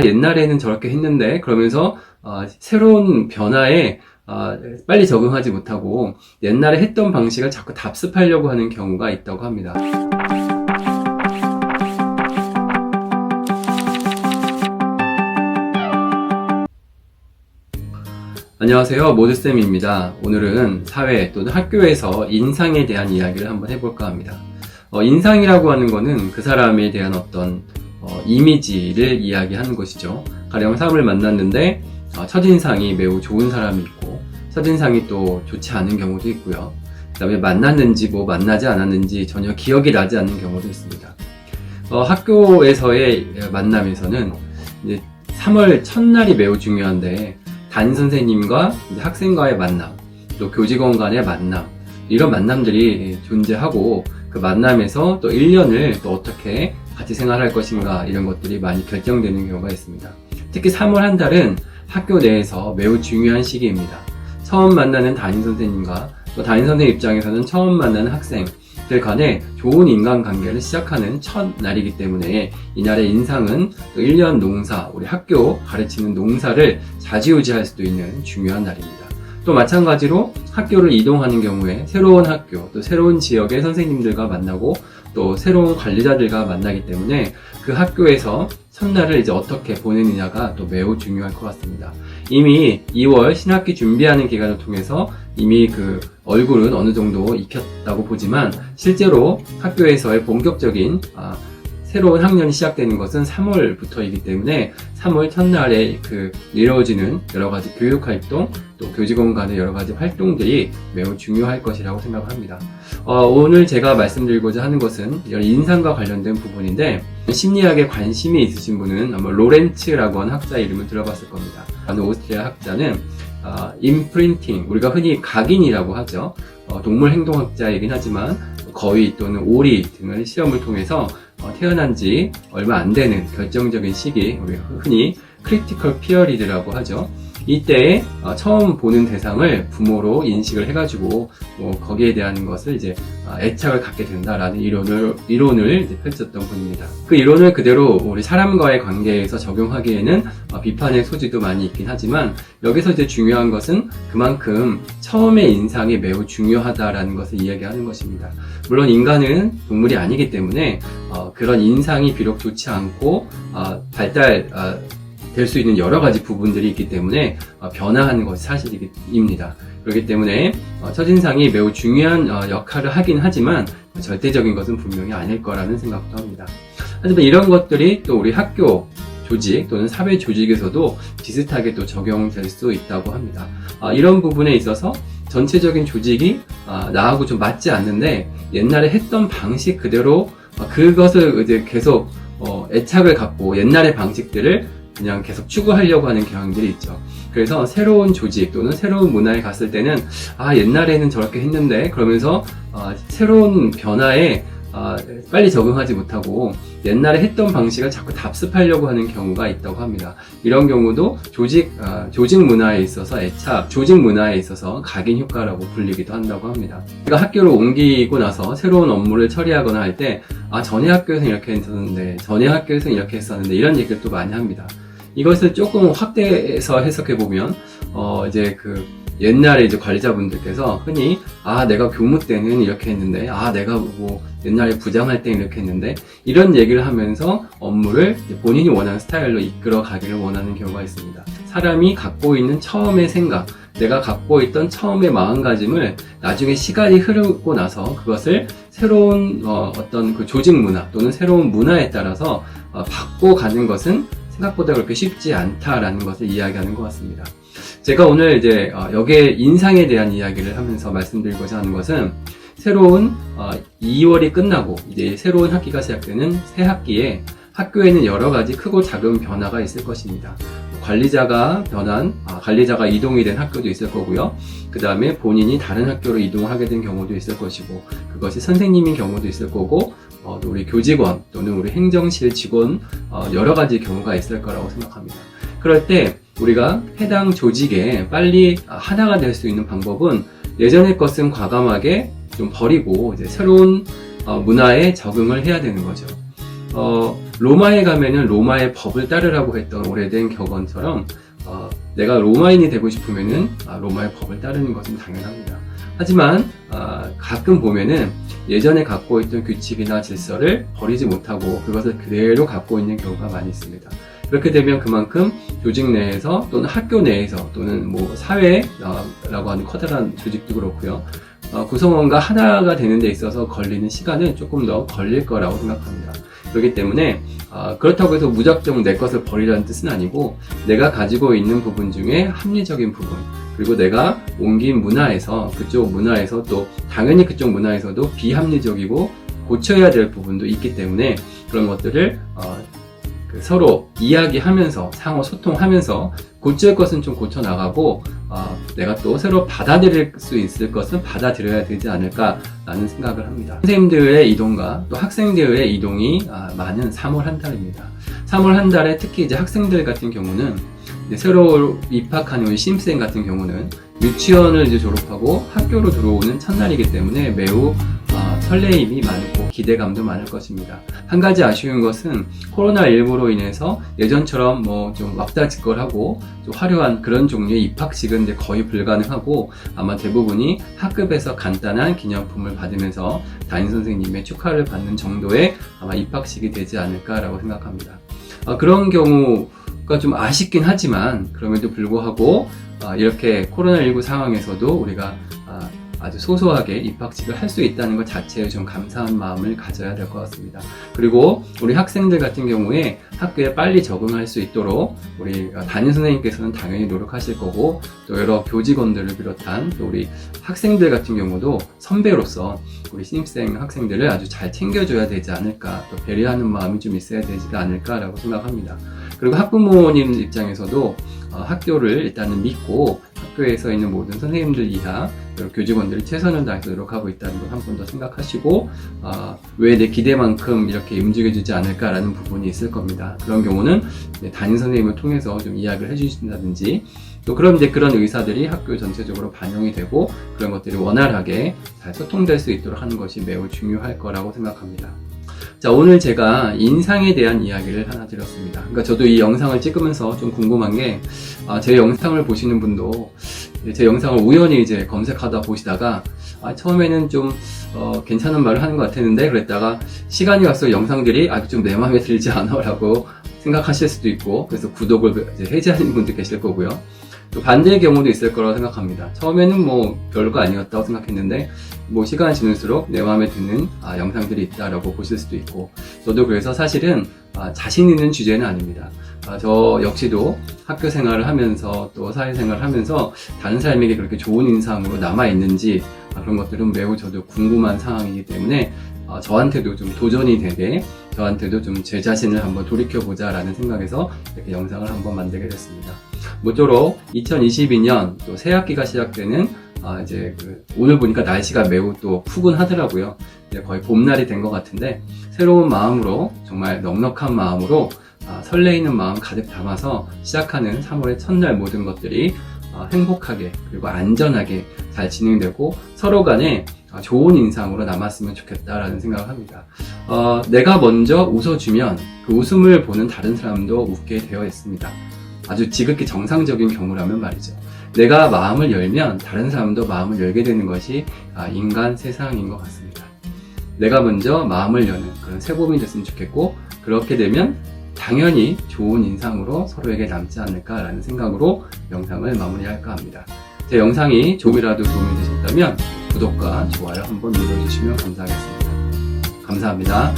옛날에는 저렇게 했는데 그러면서 새로운 변화에 빨리 적응하지 못하고 옛날에 했던 방식을 자꾸 답습하려고 하는 경우가 있다고 합니다. 안녕하세요, 모드쌤입니다. 오늘은 사회 또는 학교에서 인상에 대한 이야기를 한번 해볼까 합니다. 인상이라고 하는 거는 그 사람에 대한 어떤 이미지를 이야기하는 것이죠. 가령 사람을 만났는데 첫인상이 매우 좋은 사람이 있고 첫인상이 또 좋지 않은 경우도 있고요. 그 다음에 만났는지 만나지 않았는지 전혀 기억이 나지 않는 경우도 있습니다. 학교에서의 만남에서는 이제 3월 첫날이 매우 중요한데 담임 선생님과 학생과의 만남, 또 교직원 간의 만남, 이런 만남들이 존재하고 그 만남에서 또 1년을 또 어떻게 같이 생활할 것인가 이런 것들이 많이 결정되는 경우가 있습니다. 특히 3월 한 달은 학교 내에서 매우 중요한 시기입니다. 처음 만나는 담임 선생님과 또 담임 선생님 입장에서는 처음 만나는 학생들 간에 좋은 인간관계를 시작하는 첫 날이기 때문에 이날의 인상은 또 1년 농사, 우리 학교 가르치는 농사를 좌지우지할 수도 있는 중요한 날입니다. 또 마찬가지로 학교를 이동하는 경우에 새로운 학교, 또 새로운 지역의 선생님들과 만나고 또 새로운 관리자들과 만나기 때문에 그 학교에서 첫날을 이제 어떻게 보내느냐가 또 매우 중요할 것 같습니다. 이미 2월 신학기 준비하는 기간을 통해서 이미 그 얼굴은 어느 정도 익혔다고 보지만 실제로 학교에서의 본격적인 새로운 학년이 시작되는 것은 3월부터이기 때문에 3월 첫날에 이루어지는 여러 가지 교육 활동, 또 교직원 간의 여러 가지 활동들이 매우 중요할 것이라고 생각합니다. 오늘 제가 말씀드리고자 하는 것은 인상과 관련된 부분인데 심리학에 관심이 있으신 분은 아마 로렌츠라고 하는 학자 이름을 들어봤을 겁니다. 오스트리아 학자는 임프린팅, 우리가 흔히 각인이라고 하죠. 동물 행동학자이긴 하지만 거위 또는 오리 등의 실험을 통해서 태어난 지 얼마 안 되는 결정적인 시기, 우리 흔히 크리티컬 피어리드라고 하죠. 이때 처음 보는 대상을 부모로 인식을 해가지고 거기에 대한 것을 이제 애착을 갖게 된다라는 이론을 이제 펼쳤던 분입니다. 그 이론을 그대로 우리 사람과의 관계에서 적용하기에는 비판의 소지도 많이 있긴 하지만 여기서 이제 중요한 것은 그만큼 처음의 인상이 매우 중요하다라는 것을 이야기하는 것입니다. 물론 인간은 동물이 아니기 때문에 그런 인상이 비록 좋지 않고 될 수 있는 여러 가지 부분들이 있기 때문에 변화하는 것이 사실입니다. 그렇기 때문에 첫인상이 매우 중요한 역할을 하긴 하지만 절대적인 것은 분명히 아닐 거라는 생각도 합니다. 하지만 이런 것들이 또 우리 학교 조직 또는 사회 조직에서도 비슷하게 또 적용될 수 있다고 합니다. 이런 부분에 있어서 전체적인 조직이 나하고 좀 맞지 않는데 옛날에 했던 방식 그대로 그것을 이제 계속 애착을 갖고 옛날의 방식들을 그냥 계속 추구하려고 하는 경향들이 있죠. 그래서 새로운 조직 또는 새로운 문화에 갔을 때는 옛날에는 저렇게 했는데 그러면서 새로운 변화에 빨리 적응하지 못하고 옛날에 했던 방식을 자꾸 답습하려고 하는 경우가 있다고 합니다. 이런 경우도 조직 문화에 있어서 조직 문화에 있어서 각인 효과라고 불리기도 한다고 합니다. 우리가 학교를 옮기고 나서 새로운 업무를 처리하거나 할 때 전에 학교에서는 이렇게 했었는데 전에 학교에서는 이렇게 했었는데 이런 얘기를 또 많이 합니다. 이것을 조금 확대해서 해석해보면 옛날에 이제 관리자분들께서 흔히 내가 교무 때는 이렇게 했는데 내가 옛날에 부장할 때는 이렇게 했는데 이런 얘기를 하면서 업무를 본인이 원하는 스타일로 이끌어 가기를 원하는 경우가 있습니다. 사람이 갖고 있는 처음의 생각, 내가 갖고 있던 처음의 마음가짐을 나중에 시간이 흐르고 나서 그것을 새로운 어떤 그 조직 문화 또는 새로운 문화에 따라서 바꿔가는 것은 생각보다 그렇게 쉽지 않다라는 것을 이야기하는 것 같습니다. 제가 오늘 이제 여기에 인상에 대한 이야기를 하면서 말씀드리고자 하는 것은 새로운 2월이 끝나고 이제 새로운 학기가 시작되는 새 학기에 학교에는 여러 가지 크고 작은 변화가 있을 것입니다. 관리자가 이동이 된 학교도 있을 거고요. 그 다음에 본인이 다른 학교로 이동을 하게 된 경우도 있을 것이고, 그것이 선생님인 경우도 있을 거고, 또 우리 교직원 또는 우리 행정실 직원 여러 가지 경우가 있을 거라고 생각합니다. 그럴 때 우리가 해당 조직에 빨리 하나가 될 수 있는 방법은 예전의 것은 과감하게 좀 버리고 이제 새로운 문화에 적응을 해야 되는 거죠. 로마에 가면은 로마의 법을 따르라고 했던 오래된 격언처럼 내가 로마인이 되고 싶으면은 로마의 법을 따르는 것은 당연합니다. 하지만 가끔 보면은 예전에 갖고 있던 규칙이나 질서를 버리지 못하고 그것을 그대로 갖고 있는 경우가 많이 있습니다. 그렇게 되면 그만큼 조직 내에서 또는 학교 내에서 또는 뭐 사회라고 하는 커다란 조직도 그렇고요. 구성원과 하나가 되는 데 있어서 걸리는 시간은 조금 더 걸릴 거라고 생각합니다. 그렇기 때문에 그렇다고 해서 무작정 내 것을 버리라는 뜻은 아니고 내가 가지고 있는 부분 중에 합리적인 부분 그리고 내가 옮긴 문화에서 그쪽 문화에서 또 당연히 그쪽 문화에서도 비합리적이고 고쳐야 될 부분도 있기 때문에 그런 것들을 서로 이야기하면서 상호 소통하면서 고칠 것은 좀 고쳐나가고 내가 또 새로 받아들일 수 있을 것은 받아들여야 되지 않을까라는 생각을 합니다. 선생님들의 이동과 또 학생들의 이동이 많은 3월 한 달입니다. 3월 한 달에 특히 이제 학생들 같은 경우는 새로 입학하는 우리 신입생 같은 경우는 유치원을 이제 졸업하고 학교로 들어오는 첫날이기 때문에 매우 설레임이 많고 기대감도 많을 것입니다. 한 가지 아쉬운 것은 코로나19로 인해서 예전처럼 뭐 좀 왁자지껄하고 좀 화려한 그런 종류의 입학식은 이제 거의 불가능하고 아마 대부분이 학급에서 간단한 기념품을 받으면서 담임 선생님의 축하를 받는 정도의 아마 입학식이 되지 않을까라고 생각합니다. 그런 경우가 좀 아쉽긴 하지만 그럼에도 불구하고 이렇게 코로나19 상황에서도 우리가 아주 소소하게 입학식을 할 수 있다는 것 자체에 좀 감사한 마음을 가져야 될 것 같습니다. 그리고 우리 학생들 같은 경우에 학교에 빨리 적응할 수 있도록 우리 담임 선생님께서는 당연히 노력하실 거고 또 여러 교직원들을 비롯한 또 우리 학생들 같은 경우도 선배로서 우리 신입생 학생들을 아주 잘 챙겨줘야 되지 않을까 또 배려하는 마음이 좀 있어야 되지 않을까라고 생각합니다. 그리고 학부모님 입장에서도 학교를 일단은 믿고 학교에서 있는 모든 선생님들 이하 교직원들이 최선을 다해서 노력하고 있다는 걸 한 번 더 생각하시고 왜 내 기대만큼 이렇게 움직여주지 않을까라는 부분이 있을 겁니다. 그런 경우는 담임 선생님을 통해서 좀 이야기를 해주신다든지 또 그럼 이제 그런 의사들이 학교 전체적으로 반영이 되고 그런 것들이 원활하게 잘 소통될 수 있도록 하는 것이 매우 중요할 거라고 생각합니다. 자, 오늘 제가 인상에 대한 이야기를 하나 드렸습니다. 그러니까 저도 이 영상을 찍으면서 좀 궁금한 게, 제 영상을 보시는 분도 제 영상을 우연히 이제 검색하다 보시다가, 처음에는 좀, 괜찮은 말을 하는 것 같았는데, 그랬다가 시간이 갈수록 영상들이 좀 내 마음에 들지 않아 라고 생각하실 수도 있고, 그래서 구독을 이제 해지하는 분도 계실 거고요. 또 반대의 경우도 있을 거라고 생각합니다. 처음에는 뭐 별거 아니었다고 생각했는데 뭐 시간이 지날수록 내 마음에 드는 영상들이 있다라고 보실 수도 있고 저도 그래서 사실은 자신 있는 주제는 아닙니다. 저 역시도 학교 생활을 하면서 또 사회생활을 하면서 다른 사람에게 그렇게 좋은 인상으로 남아있는지 그런 것들은 매우 저도 궁금한 상황이기 때문에 저한테도 좀 도전이 되게 저한테도 좀 제 자신을 한번 돌이켜보자 라는 생각에서 이렇게 영상을 한번 만들게 됐습니다. 모쪼록 2022년 또 새학기가 시작되는 이제 오늘 보니까 날씨가 매우 또 푸근하더라고요. 이제 거의 봄날이 된 것 같은데 새로운 마음으로 정말 넉넉한 마음으로 설레이는 마음 가득 담아서 시작하는 3월의 첫날 모든 것들이 행복하게 그리고 안전하게 잘 진행되고 서로 간에 좋은 인상으로 남았으면 좋겠다라는 생각을 합니다. 내가 먼저 웃어주면 그 웃음을 보는 다른 사람도 웃게 되어 있습니다. 아주 지극히 정상적인 경우라면 말이죠. 내가 마음을 열면 다른 사람도 마음을 열게 되는 것이 인간 세상인 것 같습니다. 내가 먼저 마음을 여는 그런 새봄이 됐으면 좋겠고 그렇게 되면 당연히 좋은 인상으로 서로에게 남지 않을까라는 생각으로 영상을 마무리할까 합니다. 제 영상이 조금이라도 도움이 되셨다면 구독과 좋아요 한번 눌러주시면 감사하겠습니다. 감사합니다.